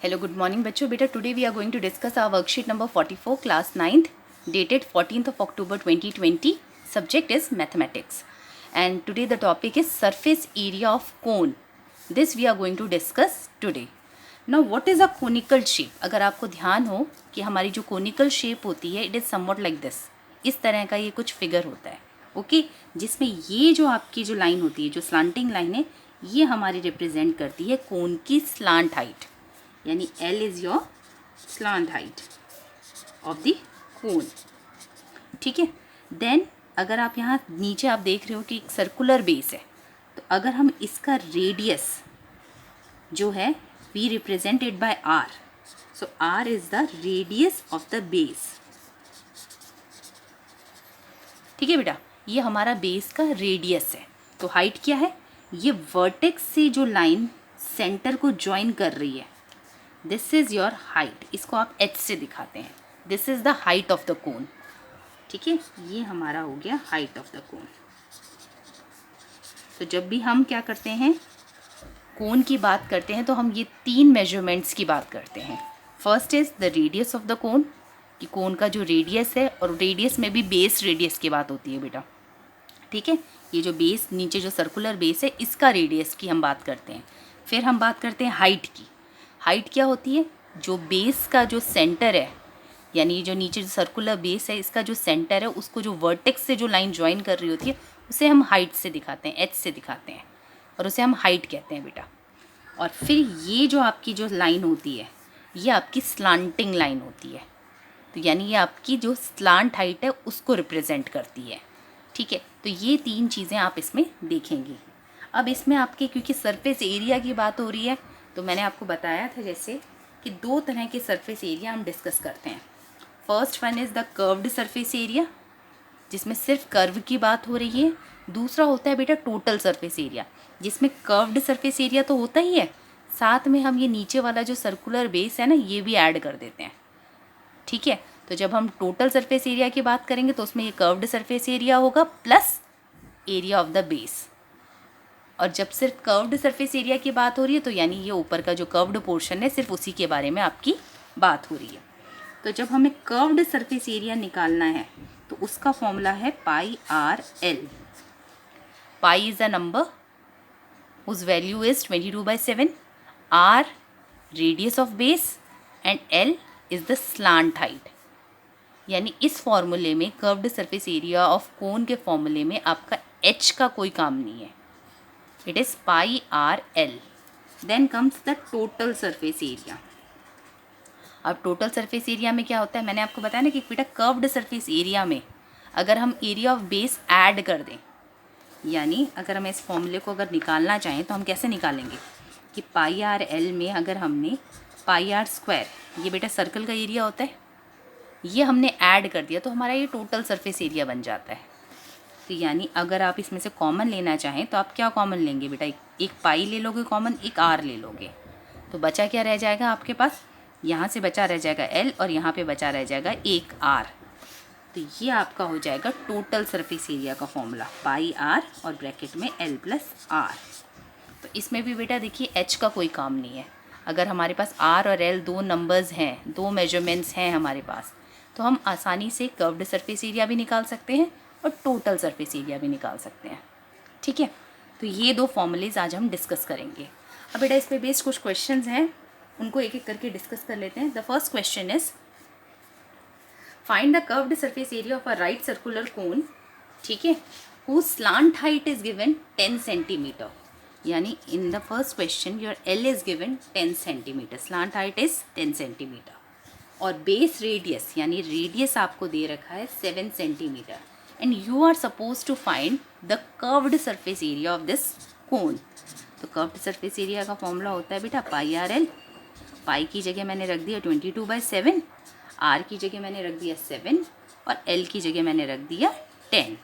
Hello good morning बच्चों. बेटा today we are going to discuss our worksheet number 44 class 9th dated 14th of October 2020. Subject is mathematics and today the topic is surface area of cone. This we are going to discuss today. Now what is a conical shape? अगर आपको ध्यान हो कि हमारी जो conical shape होती है it is somewhat like this. इस तरह का ये कुछ फिगर होता है ओके जिसमें ये जो आपकी जो लाइन होती है जो स्लांटिंग लाइन है ये हमारी रिप्रेजेंट करती है कोन की स्लांट हाइट यानी L is your slant height of the कोन. ठीक है. देन अगर आप यहाँ नीचे आप देख रहे हो कि एक सर्कुलर बेस है तो अगर हम इसका रेडियस जो है we represented by R. So R is the radius of the base. ठीक है बेटा, ये हमारा बेस का रेडियस है. तो हाइट क्या है? ये वर्टेक्स से जो लाइन सेंटर को ज्वाइन कर रही है दिस इज़ योर हाइट. इसको आप h से दिखाते हैं. This is the height of the कोन. ठीक है, ये हमारा हो गया हाइट ऑफ द कोन. तो जब भी हम क्या करते हैं कोन की बात करते हैं तो हम ये तीन मेजरमेंट्स की बात करते हैं. First is the radius of the कोन कि कोन का जो रेडियस है और रेडियस में भी बेस रेडियस की बात होती है बेटा. ठीक है, ये जो बेस नीचे जो सर्कुलर बेस है इसका रेडियस की हम बात करते हैं. फिर हम बात करते हैं हाइट की. हाइट क्या होती है? जो बेस का जो सेंटर है यानी जो नीचे जो सर्कुलर बेस है इसका जो सेंटर है उसको जो वर्टेक्स से जो लाइन ज्वाइन कर रही होती है उसे हम हाइट से दिखाते हैं, h से दिखाते हैं और उसे हम हाइट कहते हैं बेटा. और फिर ये जो आपकी जो लाइन होती है ये आपकी स्लांटिंग लाइन होती है. तो यानी ये आपकी जो स्लांट हाइट है उसको रिप्रेजेंट करती है. ठीक है, तो ये तीन चीज़ें आप इसमें देखेंगे. अब इसमें आपके क्योंकि सरफेस एरिया की बात हो रही है तो मैंने आपको बताया था जैसे कि दो तरह के सरफेस एरिया हम डिस्कस करते हैं. First one is the curved surface area जिसमें सिर्फ कर्व की बात हो रही है. दूसरा होता है बेटा टोटल सरफेस एरिया जिसमें कर्व्ड सरफेस एरिया तो होता ही है साथ में हम ये नीचे वाला जो सर्कुलर बेस है ना ये भी ऐड कर देते हैं. ठीक है, तो जब हम टोटल सरफेस एरिया की बात करेंगे तो उसमें ये कर्व्ड सरफेस एरिया होगा plus area of the base. और जब सिर्फ कर्व्ड सरफेस एरिया की बात हो रही है तो यानी ये ऊपर का जो कर्व्ड पोर्शन है सिर्फ उसी के बारे में आपकी बात हो रही है. तो जब हमें कर्व्ड सरफेस एरिया निकालना है तो उसका फॉर्मूला है pi are l. Pi is a number whose value is 22/7. R radius of base and l is the slant height. यानी इस फॉर्मूले में curved surface area of cone के फॉर्मूले में आपका h का कोई काम नहीं है. It is pi are L. Then comes the total surface area. अब टोटल सरफेस एरिया में क्या होता है मैंने आपको बताया ना कि बेटा कर्व्ड सरफेस एरिया में अगर हम एरिया ऑफ बेस ऐड कर दें यानी अगर हम इस फॉर्मूले को अगर निकालना चाहें तो हम कैसे निकालेंगे कि पाई आर एल में अगर हमने पाई आर स्क्वायर ये बेटा सर्कल का एरिया होता है ये हमने ऐड कर दिया तो हमारा ये टोटल सरफेस एरिया बन जाता है. तो यानी अगर आप इसमें से कॉमन लेना चाहें तो आप क्या कॉमन लेंगे बेटा? एक पाई ले लोगे कॉमन, एक आर ले लोगे तो बचा क्या रह जाएगा आपके पास? यहाँ से बचा रह जाएगा एल और यहाँ पे बचा रह जाएगा एक आर. तो ये आपका हो जाएगा टोटल सरफेस एरिया का फॉर्मूला पाई आर और ब्रैकेट में एल प्लस आर. तो इसमें भी बेटा देखिए एच का कोई काम नहीं है. अगर हमारे पास आर और एल दो नंबर्स हैं, दो मेजरमेंट्स हैं हमारे पास तो हम आसानी से कर्व्ड सरफेस एरिया भी निकाल सकते हैं और टोटल सरफेस एरिया भी निकाल सकते हैं. ठीक है, तो ये दो फॉर्मूलेज आज हम डिस्कस करेंगे. अब बेटा इस पे बेस्ड कुछ क्वेश्चंस हैं उनको एक एक करके डिस्कस कर लेते हैं. The first question is find the curved surface area of a right circular cone. ठीक है, whose slant height is given 10 centimeter. यानी in the first question your L is given 10 centimeter. Slant height is 10 centimeter. और base radius यानी radius आपको दे रखा है 7 centimeter. And you are suppose to find the curved surface area of this cone. तो curved surface area का formula होता है बेटा पाई आर एल. पाई की जगह मैंने रख दिया 22/7, आर की जगह मैंने रख दिया 7 और एल की जगह मैंने रख दिया 10.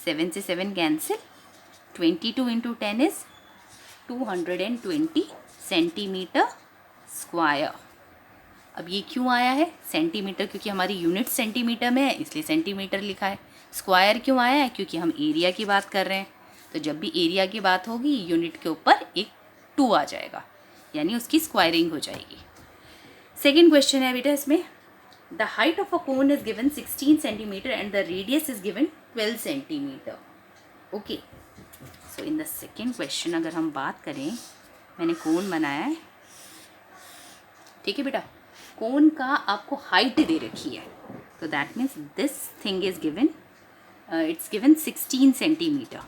7 से 7 cancel. 22 into 10 is 220 centimetre square. अब ये क्यों आया है सेंटीमीटर? क्योंकि हमारी यूनिट सेंटीमीटर में है इसलिए सेंटीमीटर लिखा है. स्क्वायर क्यों आया है? क्योंकि हम एरिया की बात कर रहे हैं. तो जब भी एरिया की बात होगी यूनिट के ऊपर एक 2 आ जाएगा यानी उसकी स्क्वायरिंग हो जाएगी. सेकेंड क्वेश्चन है बेटा इसमें, the height of a cone is given 16 centimetre and the radius is given 12 centimetre. Okay, so in the second question अगर हम बात करें, मैंने कोन बनाया है, ठीक है बेटा, कोन का आपको हाइट दे रखी है, तो that means this thing is given, it's given 16 centimetre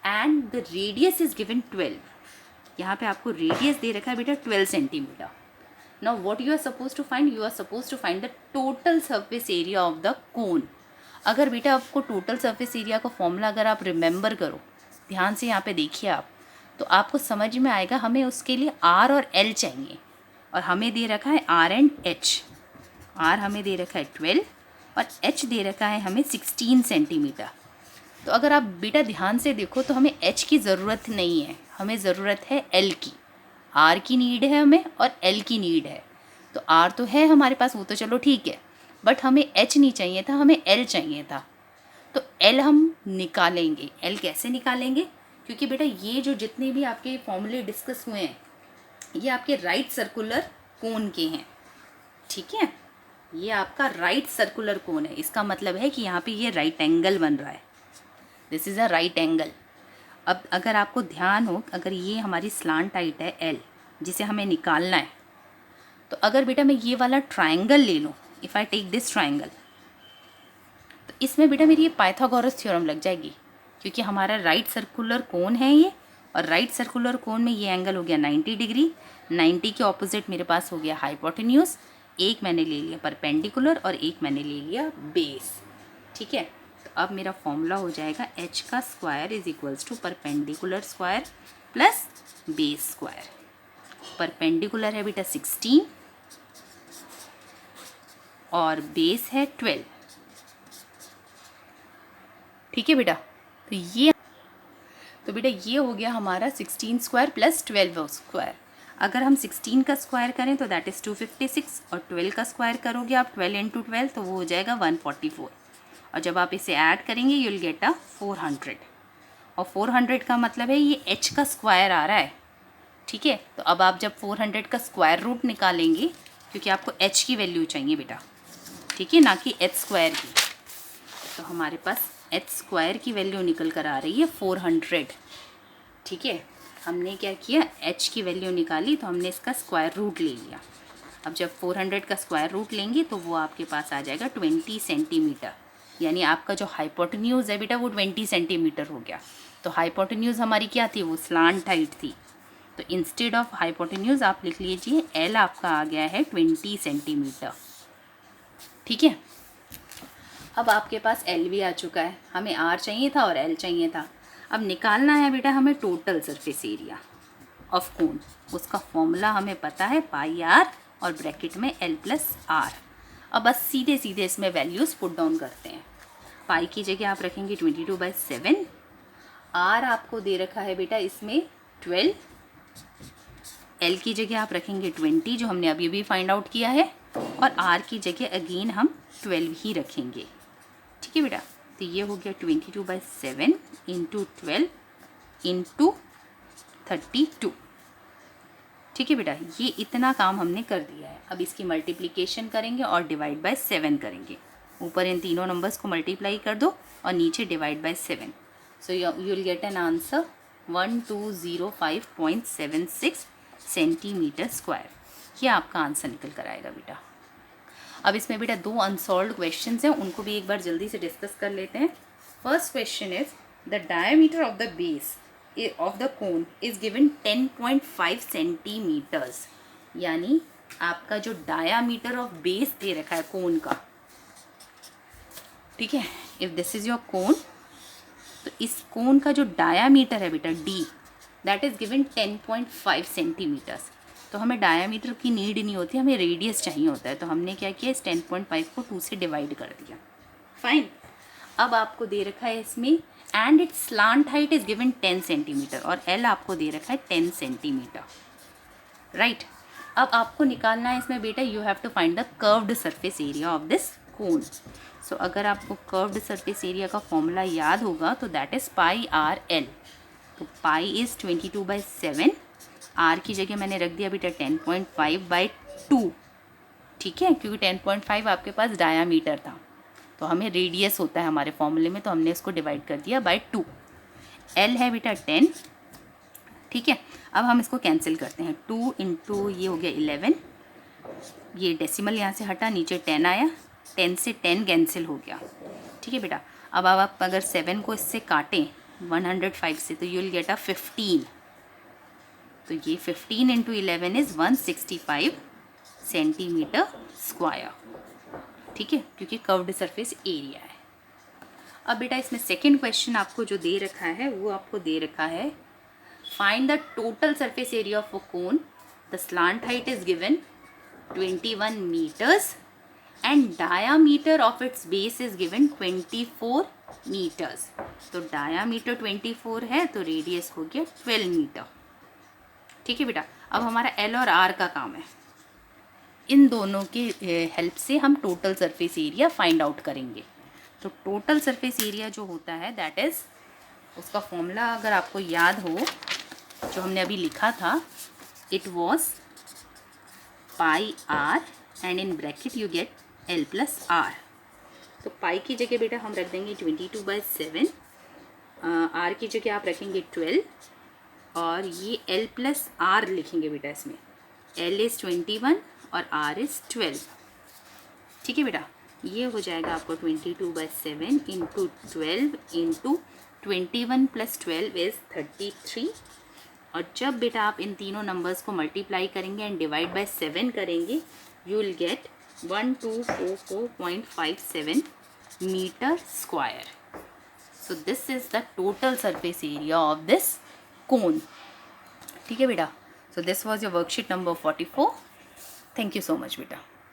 and the radius is given 12. यहाँ पे आपको रेडियस दे रखा है बेटा 12 centimetre. Now what you are suppose to find, you are suppose to find the total surface area of the cone. अगर बेटा आपको total surface area का फॉर्मूला अगर आप रिमेंबर करो, ध्यान से यहाँ पे देखिए आप, तो आपको समझ में आएगा. हमें उसके लिए आर और एल चाहिए और हमें दे रखा है आर एंड एच. आर हमें दे रखा है 12 और एच दे रखा है हमें 16 सेंटीमीटर. तो अगर आप बेटा ध्यान से देखो तो हमें एच की ज़रूरत नहीं है, हमें ज़रूरत है एल की. आर की नीड है हमें और एल की नीड है. तो आर तो है हमारे पास, वो तो चलो ठीक है, बट हमें एच नहीं चाहिए था, हमें एल चाहिए था. तो एल हम निकालेंगे. एल कैसे निकालेंगे, क्योंकि बेटा ये जो जितने भी आपके फॉर्मूले डिस्कस हुए हैं ये आपके राइट सर्कुलर कोन के हैं, ठीक है. ये आपका राइट सर्कुलर कोन है, इसका मतलब है कि यहाँ पे ये राइट एंगल बन रहा है. This is a right angle. अब अगर आपको ध्यान हो, अगर ये हमारी स्लांट हाइट है एल जिसे हमें निकालना है, तो अगर बेटा मैं ये वाला ट्रायंगल ले लूँ, if I take this triangle, तो इसमें बेटा मेरी ये पाइथागोरस थ्योरम लग जाएगी, क्योंकि हमारा राइट सर्कुलर कोन है ये, और राइट सर्कुलर कोन में ये एंगल हो गया 90 डिग्री. 90 के ऑपोजिट मेरे पास हो गया हाइपोटेन्यूज. एक मैंने ले लिया परपेंडिकुलर और एक मैंने ले लिया बेस, ठीक है. तो अब मेरा फॉर्मूला हो जाएगा एच का square is equals to perpendicular square plus base square. Perpendicular है बेटा 16 और बेस है 12, ठीक है बेटा. तो बेटा ये हो गया हमारा 16 स्क्वायर प्लस 12 स्क्वायर. अगर हम 16 का स्क्वायर करें तो दैट इज़ 256 और 12 का स्क्वायर करोगे आप 12 इंटू 12 तो वो हो जाएगा 144. और जब आप इसे ऐड करेंगे यू विल गेट अ 400. और 400 का मतलब है ये एच का स्क्वायर आ रहा है, ठीक है. तो अब आप जब 400 का स्क्वायर रूट निकालेंगे, क्योंकि आपको एच की वैल्यू चाहिए बेटा, ठीक है, ना कि एच स्क्वायर की, तो हमारे पास एच स्क्वायर की वैल्यू निकल कर आ रही है 400, ठीक है. हमने क्या किया, एच की वैल्यू निकाली तो हमने इसका स्क्वायर रूट ले लिया. अब जब 400 का स्क्वायर रूट लेंगे तो वो आपके पास आ जाएगा 20 सेंटीमीटर. यानी आपका जो हाइपोटेन्यूज़ है बेटा वो 20 सेंटीमीटर हो गया. तो हाइपोटेन्यूज़ हमारी क्या थी, वो स्लांट हाइट थी. तो इंस्टेड ऑफ हाइपोटेन्यूज़ आप लिख लीजिए एल आपका आ गया है 20 सेंटीमीटर, ठीक है. अब आपके पास एल भी आ चुका है, हमें आर चाहिए था और एल चाहिए था. अब निकालना है बेटा हमें टोटल सरफेस एरिया ऑफ कोन. उसका फॉर्मूला हमें पता है पाई आर और ब्रैकेट में एल प्लस आर. अब बस सीधे सीधे इसमें वैल्यूज़ पुट डाउन करते हैं. पाई की जगह आप रखेंगे 22/7. आर आपको दे रखा है बेटा इसमें 12. एल की जगह आप रखेंगे 20 जो हमने अभी भी फाइंड आउट किया है, और आर की जगह अगेन हम 12 ही रखेंगे, ठीक है बेटा. तो ये हो गया 22/7 इंटू 12 इंटू 32, ठीक है बेटा. ये इतना काम हमने कर दिया है. अब इसकी मल्टीप्लिकेशन करेंगे और डिवाइड बाय 7 करेंगे. ऊपर इन तीनों नंबर्स को मल्टीप्लाई कर दो और नीचे divide by 7. So you will get an answer 1205.76 centimetre square. ये आपका आंसर निकल कर आएगा बेटा. अब इसमें बेटा 2 अनसॉल्व्ड क्वेश्चंस हैं, उनको भी एक बार जल्दी से डिस्कस कर लेते हैं. First question is the diameter of the base of the cone is given 10.5 centimetres. यानी आपका जो डायामीटर ऑफ बेस दे रखा है कोन का, ठीक है. If this is your cone, तो इस कोन का जो डायामीटर है बेटा D, that is given 10.5 centimetres. तो हमें डायामीटर की नीड नहीं होती, हमें रेडियस चाहिए होता है. तो हमने क्या किया, इस 10.5 को 2 से डिवाइड कर दिया. फाइन. अब आपको दे रखा है इसमें and it's slant height is given 10 centimetre और एल आपको दे रखा है 10 सेंटीमीटर, राइट. अब आपको निकालना है इसमें बेटा, you have to find the curved surface area of this cone. So अगर आपको कर्व्ड सरफेस एरिया का फॉर्मूला याद होगा तो that is pi are l. तो पाई इज 22/7. आर की जगह मैंने रख दिया बेटा 10.5/2. ठीक है, क्योंकि 10.5 आपके पास डायामीटर था, तो हमें रेडियस होता है हमारे फॉर्मूले में, तो हमने इसको डिवाइड कर दिया बाय 2। एल है बेटा 10, ठीक है। अब हम इसको कैंसिल करते हैं, 2 इंटू ये हो गया 11, ये डेसिमल यहाँ से हटा, नीचे 10 आया, 10 से 10 कैंसिल हो गया, ठीक है बेटा। अब आप अगर 7 को इससे काटें 105 से, तो यू विल गेट अ 15, तो ये 15 इंटू 11 इज़ 165 सेंटीमीटर स्क्वायर, ठीक है, क्योंकि कर्व्ड सरफेस एरिया है। अब बेटा इसमें सेकंड क्वेश्चन आपको जो दे रखा है वो आपको दे रखा है, find the total surface area of a cone, the slant height is given 21 meters and diameter of its base is given 24 meters। तो डायामीटर 24 है तो रेडियस हो गया 12 मीटर, ठीक है बेटा। अब हमारा एल और आर का काम है, इन दोनों के हेल्प से हम total surface area find out करेंगे। तो टोटल सरफेस एरिया जो होता है दैट इज़, उसका फॉर्मूला अगर आपको याद हो जो हमने अभी लिखा था, it was pi r and in bracket you get l plus r. तो पाई की जगह बेटा हम रख देंगे 22/7, आर की जगह आप रखेंगे 12 और ये एल प्लस आर लिखेंगे बेटा इसमें, एल इज़ 21 और आर इज़ 12, ठीक है बेटा। ये हो जाएगा आपको 22/7 इंटू 12 इंटू 21 + 12 इज़ 33। और जब बेटा आप इन तीनों नंबर्स को मल्टीप्लाई करेंगे एंड डिवाइड बाय 7 करेंगे, you will get 1244.57 metre square. So this is the total surface area of this cone, ठीक है बेटा। So this was your worksheet number 44। Thank you so much बेटा।